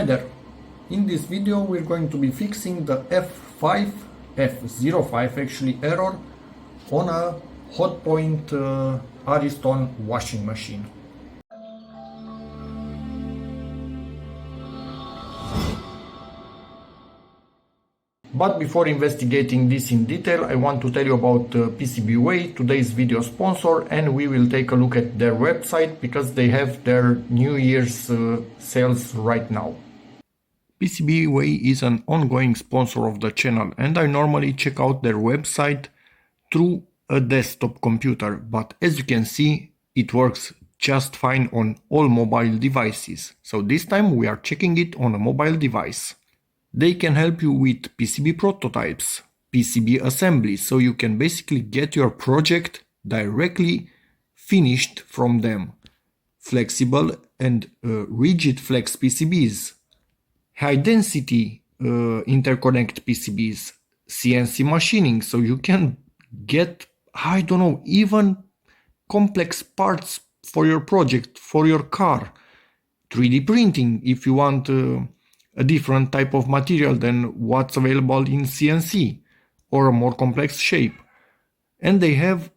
Hi there! In this video we're going to be fixing the F05 actually error on a Hotpoint Ariston washing machine. But before investigating this in detail, I want to tell you about PCBWay, today's video sponsor, and we will take a look at their website because they have their New Year's sales right now. PCBWay is an ongoing sponsor of the channel, and I normally check out their website through a desktop computer, but as you can see, it works just fine on all mobile devices. So this time we are checking it on a mobile device. They can help you with PCB prototypes, PCB assemblies, so you can basically get your project directly finished from them. Flexible and rigid flex PCBs, high density interconnect PCBs, CNC machining, so you can get, I don't know, even complex parts for your project, for your car. 3D printing if you want a different type of material than what's available in CNC or a more complex shape. And they have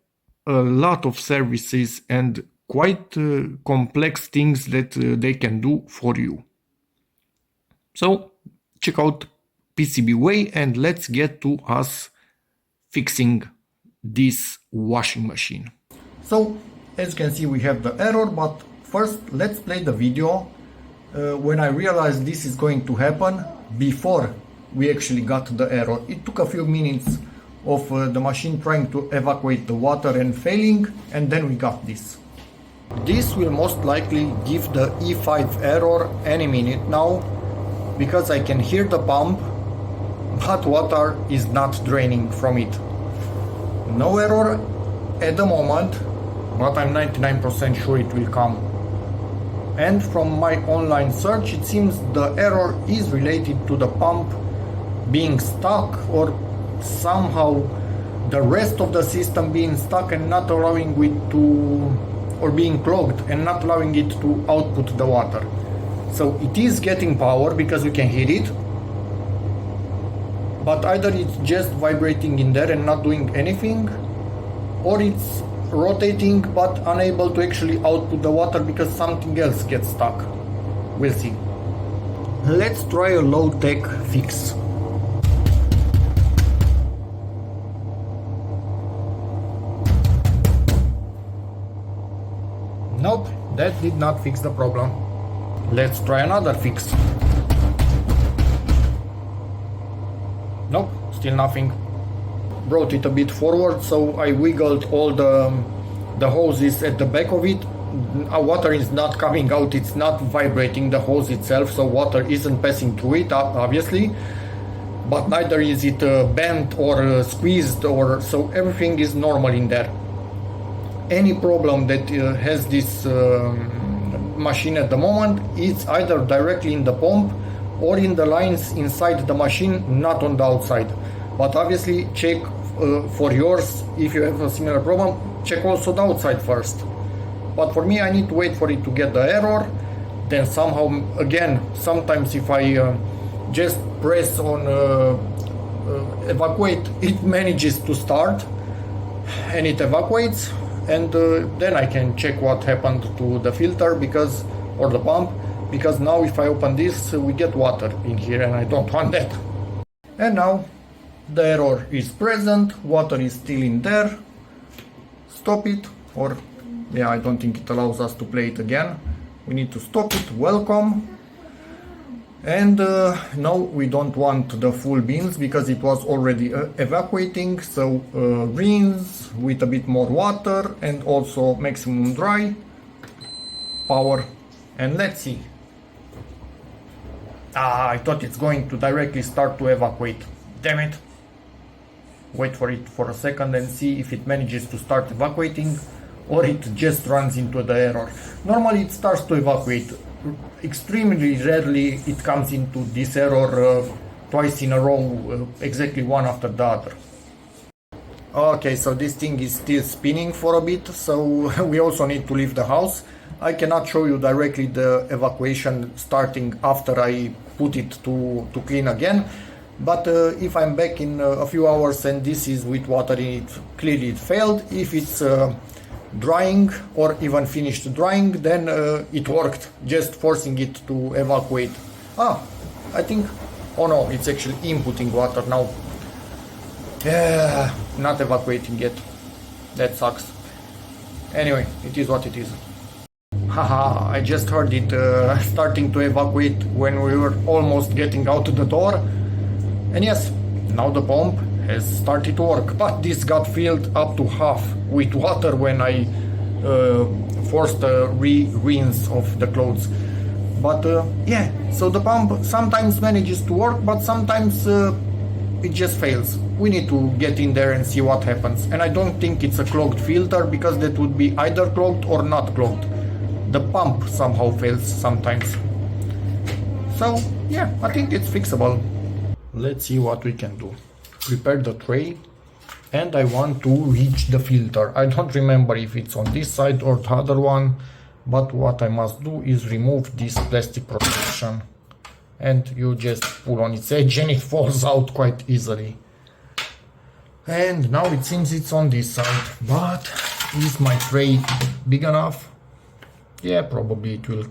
a lot of services and quite complex things that they can do for you. So check out PCBWay and let's get to us fixing this washing machine. So as you can see, we have the error, but first let's play the video when I realized this is going to happen before we actually got the error. It took a few minutes of the machine trying to evacuate the water and failing, and then we got this. This will most likely give the E5 error any minute now, because I can hear the pump, but water is not draining from it. No error at the moment, but I'm 99% sure it will come. And from my online search, it seems the error is related to the pump being stuck, or somehow the rest of the system being stuck and not allowing it to, or being clogged and not allowing it to output the water. So it is getting power because you can hear it, but either it's just vibrating in there and not doing anything, or it's rotating but unable to actually output the water because something else gets stuck. We'll see. Let's try a low-tech fix. Nope, that did not fix the problem. Let's try another fix. Nope, still nothing. Brought it a bit forward, so I wiggled all the hoses at the back of it. Water is not coming out, it's not vibrating the hose itself, so water isn't passing through it, obviously, but neither is it bent or squeezed, or so everything is normal in there. Any problem that has this machine at the moment is either directly in the pump or in the lines inside the machine, not on the outside. But obviously check for yours, if you have a similar problem, check also the outside first. But for me, I need to wait for it to get the error, then somehow, again, sometimes if I just press on evacuate, it manages to start and it evacuates, and then I can check what happened to the filter because, or the pump, because now if I open this, we get water in here and I don't want that. And now the error is present, water is still in there. Stop it, or yeah, I don't think it allows us to play it again. We need to stop it, welcome. And no, we don't want the full beans because it was already evacuating, so rinse with a bit more water and also maximum dry, power, and let's see. I thought it's going to directly start to evacuate, damn it. Wait for it for a second and see if it manages to start evacuating or it just runs into the error. Normally it starts to evacuate. Extremely rarely it comes into this error twice in a row, exactly one after the other. Okay, so this thing is still spinning for a bit, so we also need to leave the house. I cannot show you directly the evacuation starting after I put it to clean again. But if I'm back in a few hours and this is with water in it, clearly it failed. If it's drying or even finished drying, then it worked, just forcing it to evacuate. I think, oh no, it's actually inputting water now. Yeah, not evacuating yet. That sucks. Anyway, it is what it is. Haha, I just heard it starting to evacuate when we were almost getting out the door. And yes, now the pump has started to work, but this got filled up to half with water when I forced a rinse of the clothes. But yeah, so the pump sometimes manages to work, but sometimes it just fails. We need to get in there and see what happens. And I don't think it's a clogged filter, because that would be either clogged or not clogged. The pump somehow fails sometimes. So yeah, I think it's fixable. Let's see what we can do. Prepare the tray, and I want to reach the filter. I don't remember if it's on this side or the other one, but what I must do is remove this plastic protection, and you just pull on its edge and it falls out quite easily. And now it seems it's on this side, but is my tray big enough? Yeah, probably it will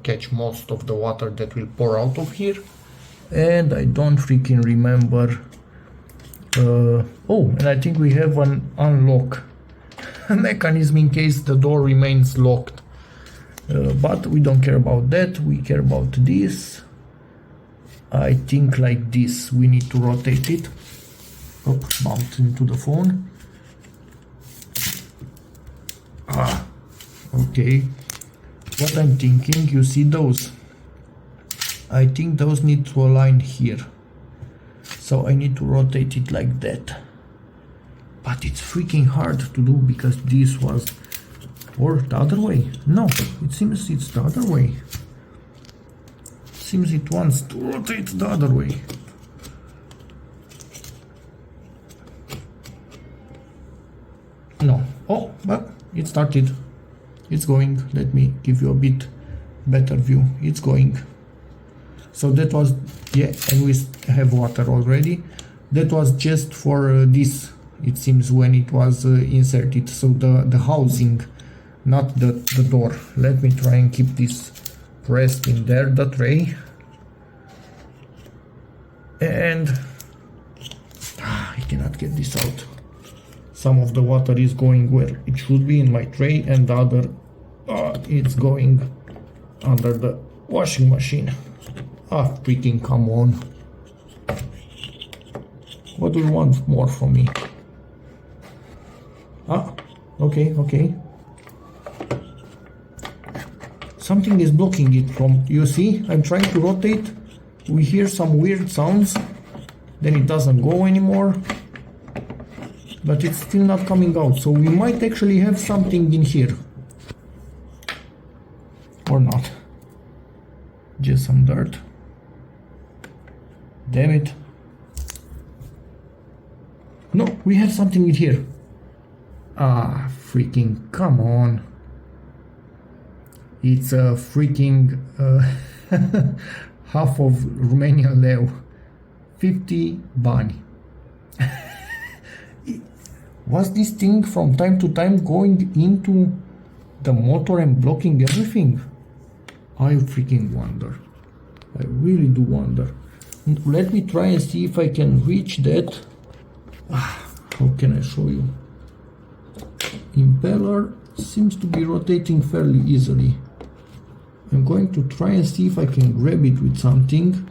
catch most of the water that will pour out of here. And I don't freaking remember. Oh, and I think we have an unlock mechanism in case the door remains locked. But we don't care about that. We care about this. I think like this. We need to rotate it. Oh, bumped into the phone. Okay. What I'm thinking, you see those? I think those need to align here. So I need to rotate it like that. But it's freaking hard to do because this was... Or the other way. No, it seems it's the other way. Seems it wants to rotate the other way. No. Oh, but it started. It's going. Let me give you a bit better view. It's going. So that was, yeah, and we have water already. That was just for this, it seems, when it was inserted. So the housing, not the door. Let me try and keep this pressed in there, the tray. And I cannot get this out. Some of the water is going where it should be in my tray, and the other, it's going under the washing machine. Freaking come on. What do you want more from me? Okay. Something is blocking it from, you see, I'm trying to rotate. We hear some weird sounds. Then it doesn't go anymore. But it's still not coming out. So we might actually have something in here. Or not. Just some dirt. Damn it. No, we have something in here. Freaking come on. It's a freaking half of Romanian leu. 50 bani. Was this thing from time to time going into the motor and blocking everything? I freaking wonder. I really do wonder. Let me try and see if I can reach that. How can I show you? Impeller seems to be rotating fairly easily. I'm going to try and see if I can grab it with something.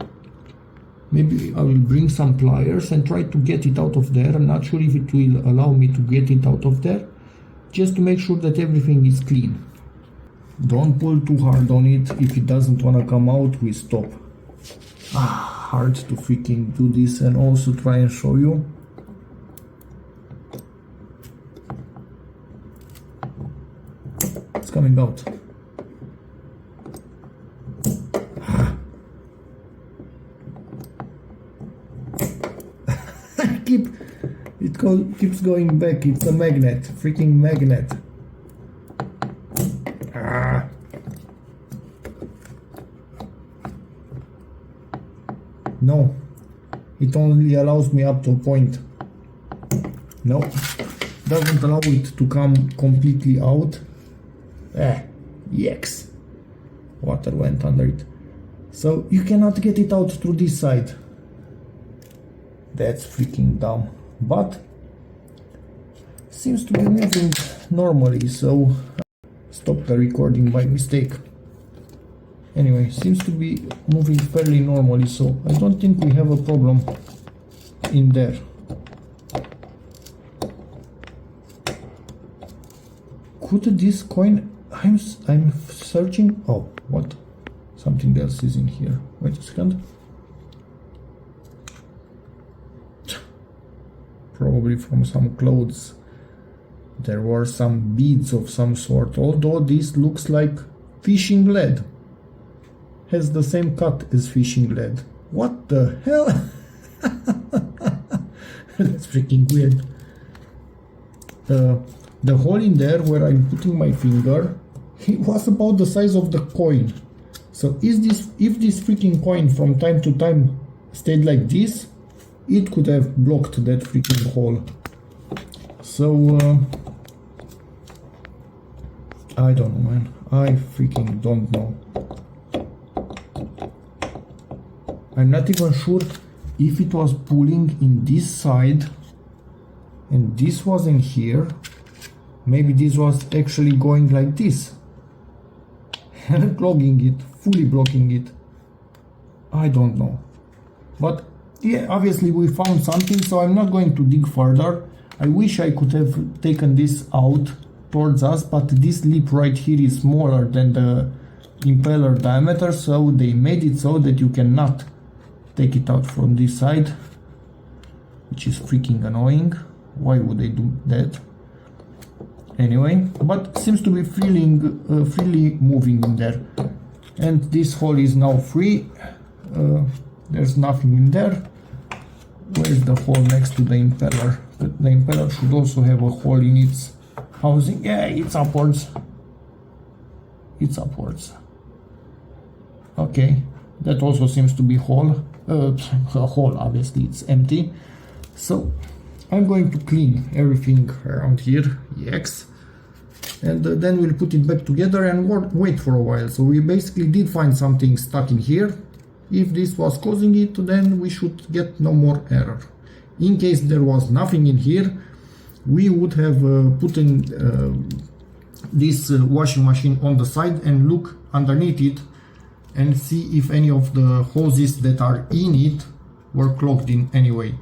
Maybe I will bring some pliers and try to get it out of there. I'm not sure if it will allow me to get it out of there, just to make sure that everything is clean. Don't pull too hard on it. If it doesn't want to come out, we stop. Hard to freaking do this and also try and show you. It's coming out. It keeps going back. It's a magnet, freaking magnet. No, it only allows me up to a point. No, doesn't allow it to come completely out. Yikes, water went under it. So you cannot get it out through this side. That's freaking dumb. But seems to be moving normally, so stop the recording by mistake. Anyway, seems to be moving fairly normally, so I don't think we have a problem in there. Could this coin, I'm searching, oh, what? Something else is in here. Wait a second. Probably from some clothes. There were some beads of some sort, although this looks like fishing lead. Has the same cut as fishing lead. What the hell? That's freaking weird. The hole in there where I'm putting my finger, it was about the size of the coin. So if this freaking coin from time to time stayed like this, it could have blocked that freaking hole. So I don't know, man. I freaking don't know. I'm not even sure if it was pulling in this side and this was in here. Maybe this was actually going like this and clogging it, fully blocking it. I don't know. But yeah, obviously we found something, so I'm not going to dig further. I wish I could have taken this out towards us, but this lip right here is smaller than the impeller diameter, so they made it so that you cannot take it out from this side, which is freaking annoying. Why would they do that? Anyway, but seems to be freely moving in there, and this hole is now free. There's nothing in there. Where's the hole next to the impeller? The impeller should also have a hole in its housing. Yeah, it's upwards. It's upwards. Okay, that also seems to be hole. A hole, obviously it's empty. So I'm going to clean everything around here. Yes. And then we'll put it back together and wait for a while. So we basically did find something stuck in here. If this was causing it, then we should get no more error. In case there was nothing in here, we would have put in this washing machine on the side and look underneath it and see if any of the hoses that are in it were clogged in any way.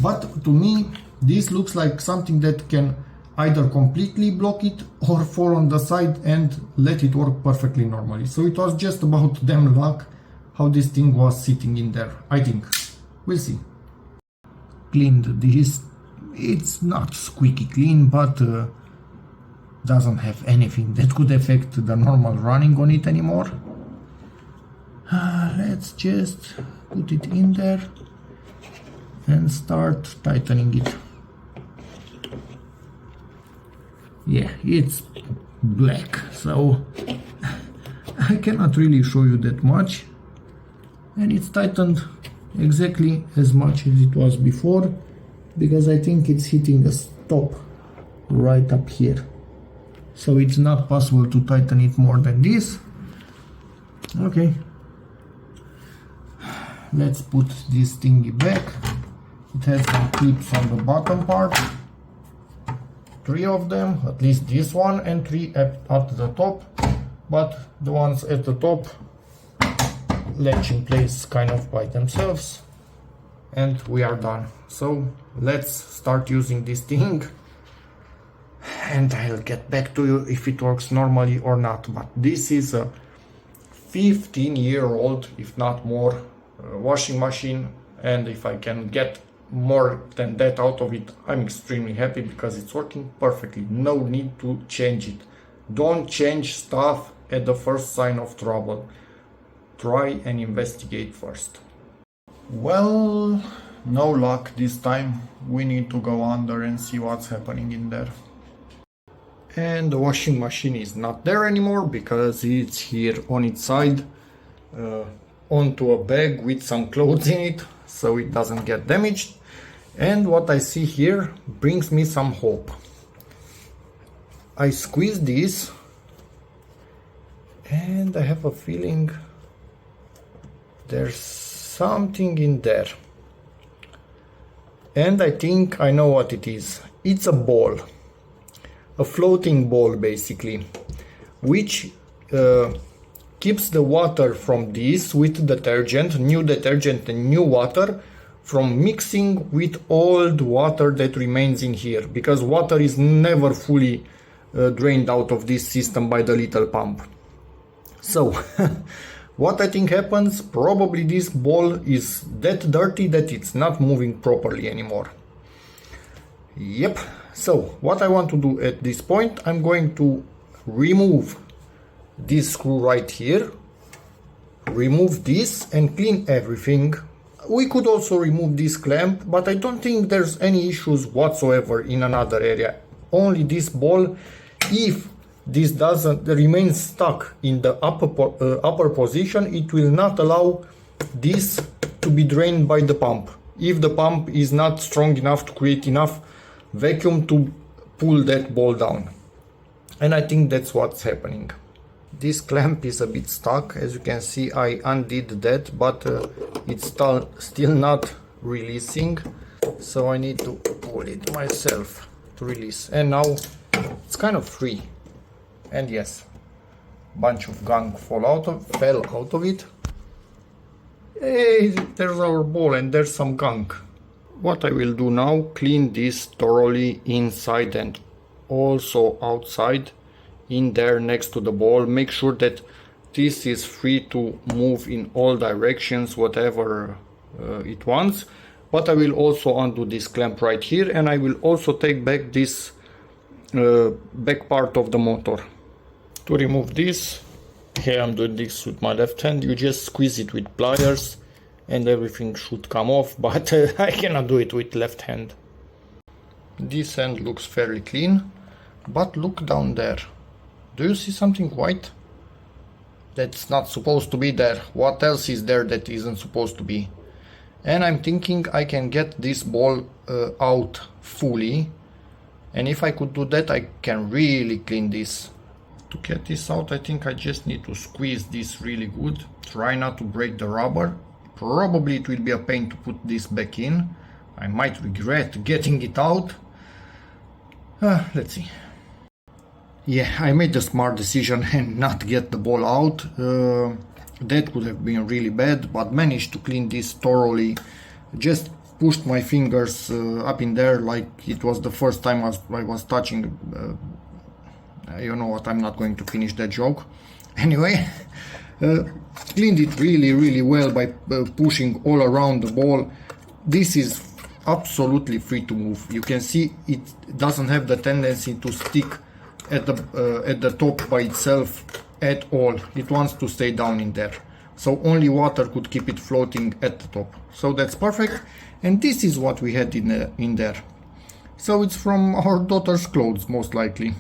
But to me, this looks like something that can either completely block it or fall on the side and let it work perfectly normally. So it was just about damn luck how this thing was sitting in there, I think. We'll see. Cleaned this. It's not squeaky clean, but doesn't have anything that could affect the normal running on it anymore. Let's just put it in there and start tightening it. Yeah, it's black, so I cannot really show you that much, and it's tightened exactly as much as it was before, because I think it's hitting a stop right up here, so it's not possible to tighten it more than this. Okay, let's put this thingy back. It has some clips on the bottom part, 3 of them, at least this one, and 3 at the top, but the ones at the top latch in place kind of by themselves, and we are done. So let's start using this thing, and I'll get back to you if it works normally or not. But this is a 15-year-old, if not more, washing machine, and if I can get more than that out of it, I'm extremely happy, because it's working perfectly. No need to change it. Don't change stuff at the first sign of trouble. Try and investigate first. Well, no luck this time. We need to go under and see what's happening in there. And the washing machine is not there anymore, because it's here on its side, onto a bag with some clothes in it so it doesn't get damaged. And what I see here brings me some hope. I squeeze this and I have a feeling there's something in there. And I think I know what it is. It's a ball. A floating ball basically, which keeps the water from this with detergent, new detergent and new water, from mixing with old water that remains in here, because water is never fully drained out of this system by the little pump. So what I think happens, probably this ball is that dirty that it's not moving properly anymore. Yep. So what I want to do at this point, I'm going to remove this screw right here, remove this and clean everything. We could also remove this clamp, but I don't think there's any issues whatsoever in another area. Only this ball, if this doesn't remain stuck in the upper position, it will not allow this to be drained by the pump. If the pump is not strong enough to create enough vacuum to pull that ball down. And I think that's what's happening. This clamp is a bit stuck. As you can see, I undid that, but it's still not releasing. So I need to pull it myself to release. And now it's kind of free. And yes, bunch of gunk fell out of it. Hey, there's our ball and there's some gunk. What I will do now, clean this thoroughly inside and also outside, in there next to the ball. Make sure that this is free to move in all directions, whatever it wants. But I will also undo this clamp right here, and I will also take back this back part of the motor. To remove this, here I'm doing this with my left hand, you just squeeze it with pliers and everything should come off, but I cannot do it with left hand. This end looks fairly clean, but look down there. Do you see something white? That's not supposed to be there. What else is there that isn't supposed to be? And I'm thinking I can get this ball out fully, and if I could do that, I can really clean this. To get this out, I think I just need to squeeze this really good. Try not to break the rubber. Probably it will be a pain to put this back in. I might regret getting it out. Let's see. Yeah, I made a smart decision and not get the ball out. That would have been really bad, but managed to clean this thoroughly. Just pushed my fingers up in there like it was the first time I was touching. You know what, I'm not going to finish that joke. Anyway, cleaned it really well by pushing all around the ball. This is absolutely free to move. You can see it doesn't have the tendency to stick at the top by itself at all. It wants to stay down in there. So only water could keep it floating at the top. So that's perfect. And this is what we had in there. So it's from our daughter's clothes, most likely.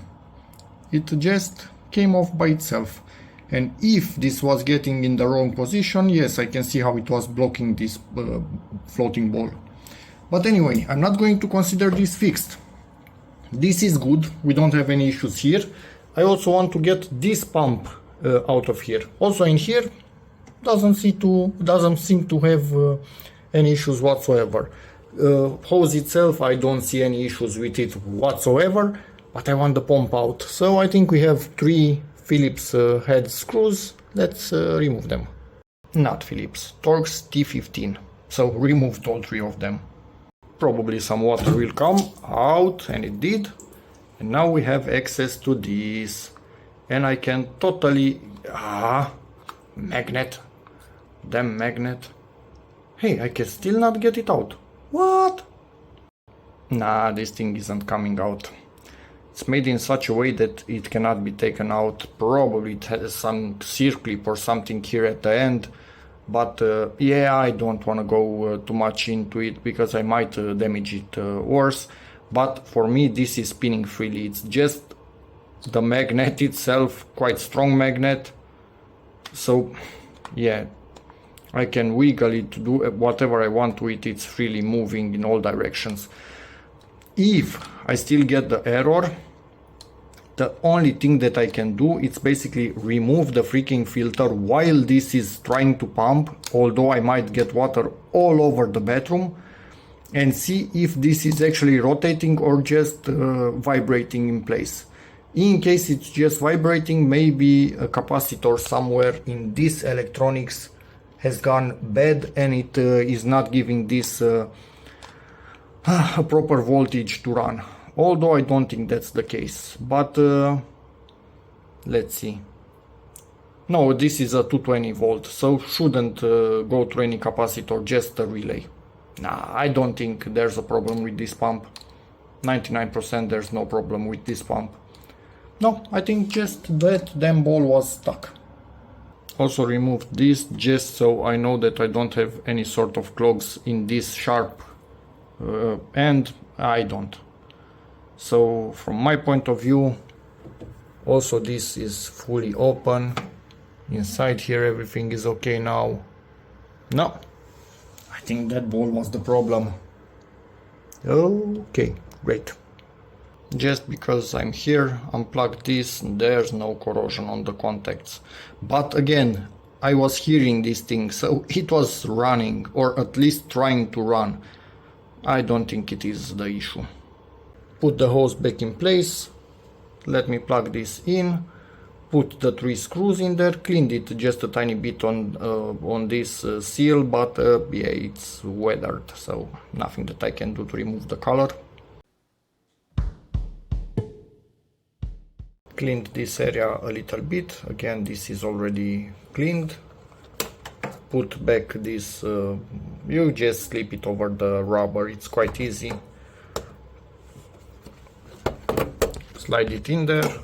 It just came off by itself. And if this was getting in the wrong position, yes, I can see how it was blocking this floating ball. But anyway, I'm not going to consider this fixed. This is good, we don't have any issues here. I also want to get this pump out of here. Also in here, doesn't seem to have any issues whatsoever. Hose itself, I don't see any issues with it whatsoever, but I want the pump out. So I think we have 3 Phillips head screws. Let's remove them. Not Phillips, Torx T15. So removed all 3 of them. Probably some water will come out, and it did. And now we have access to this. And I can totally... magnet. Damn magnet. Hey, I can still not get it out. What? Nah, this thing isn't coming out. It's made in such a way that it cannot be taken out. Probably it has some circlip or something here at the end. But yeah, I don't want to go too much into it because I might damage it worse. But for me, this is spinning freely. It's just the magnet itself, quite strong magnet. So yeah, I can wiggle it, do whatever I want to it, it's freely moving in all directions. If I still get the error, the only thing that I can do is basically remove the freaking filter while this is trying to pump, although I might get water all over the bathroom, and see if this is actually rotating or just vibrating in place. In case it's just vibrating, maybe a capacitor somewhere in this electronics has gone bad and it is not giving this a proper voltage to run. Although I don't think that's the case, but let's see. No, this is a 220 volt, so shouldn't go to any capacitor, just a relay. Nah, I don't think there's a problem with this pump. 99% there's no problem with this pump. No, I think just that damn ball was stuck. Also removed this just so I know that I don't have any sort of clogs in this sharp end. I don't. So from my point of view, also this is fully open. Inside here everything is okay now. No, I think that ball was the problem. Okay, great. Just because I'm here, unplug this, there's no corrosion on the contacts. But again, I was hearing this thing, so it was running, or at least trying to run. I don't think it is the issue. Put the hose back in place, let me plug this in, put the 3 screws in there, cleaned it just a tiny bit on this seal, but yeah, it's weathered, so nothing that I can do to remove the color. Cleaned this area a little bit, again this is already cleaned. Put back this, you just slip it over the rubber, it's quite easy. Slide it in there,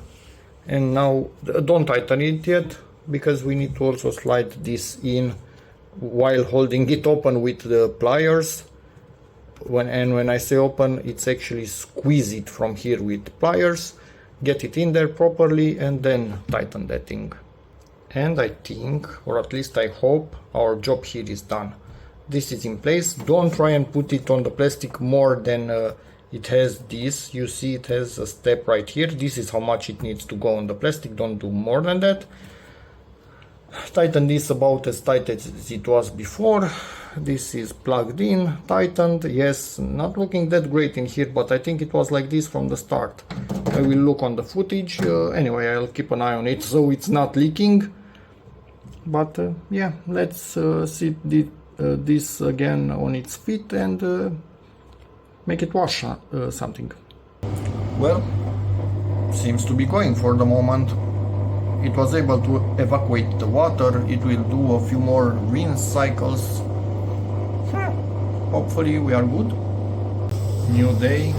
and now don't tighten it yet, because we need to also slide this in while holding it open with the pliers. When I say open, it's actually squeeze it from here with pliers, get it in there properly, and then tighten that thing. And I think, or at least I hope, our job here is done. This is in place. Don't try and put it on the plastic more than it has this. You see it has a step right here. This is how much it needs to go on the plastic. Don't do more than that. Tighten this about as tight as it was before. This is plugged in, tightened. Yes, not looking that great in here, but I think it was like this from the start. I will look on the footage. Anyway, I'll keep an eye on it so it's not leaking. But yeah, let's sit this again on its feet and make it wash something. Well, seems to be going for the moment. It was able to evacuate the water. It will do a few more rinse cycles. Hopefully we are good. New day.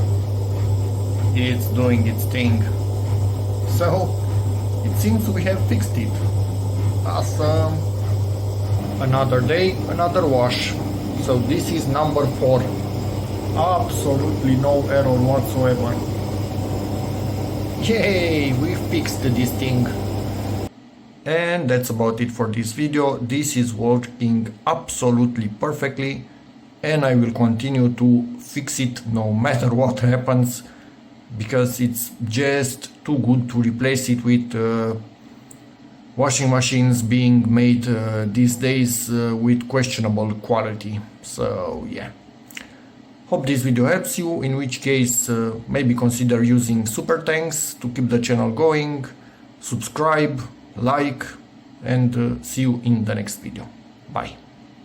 It's doing its thing. So it seems we have fixed it. Awesome. Another day, another wash. So this is number 4. Absolutely no error whatsoever. Yay, we fixed this thing. And that's about it for this video. This is working absolutely perfectly, and I will continue to fix it no matter what happens, because it's just too good to replace it with washing machines being made these days with questionable quality. So yeah, hope this video helps you, in which case maybe consider using super thanks to keep the channel going. Subscribe, like, and see you in the next video. Bye.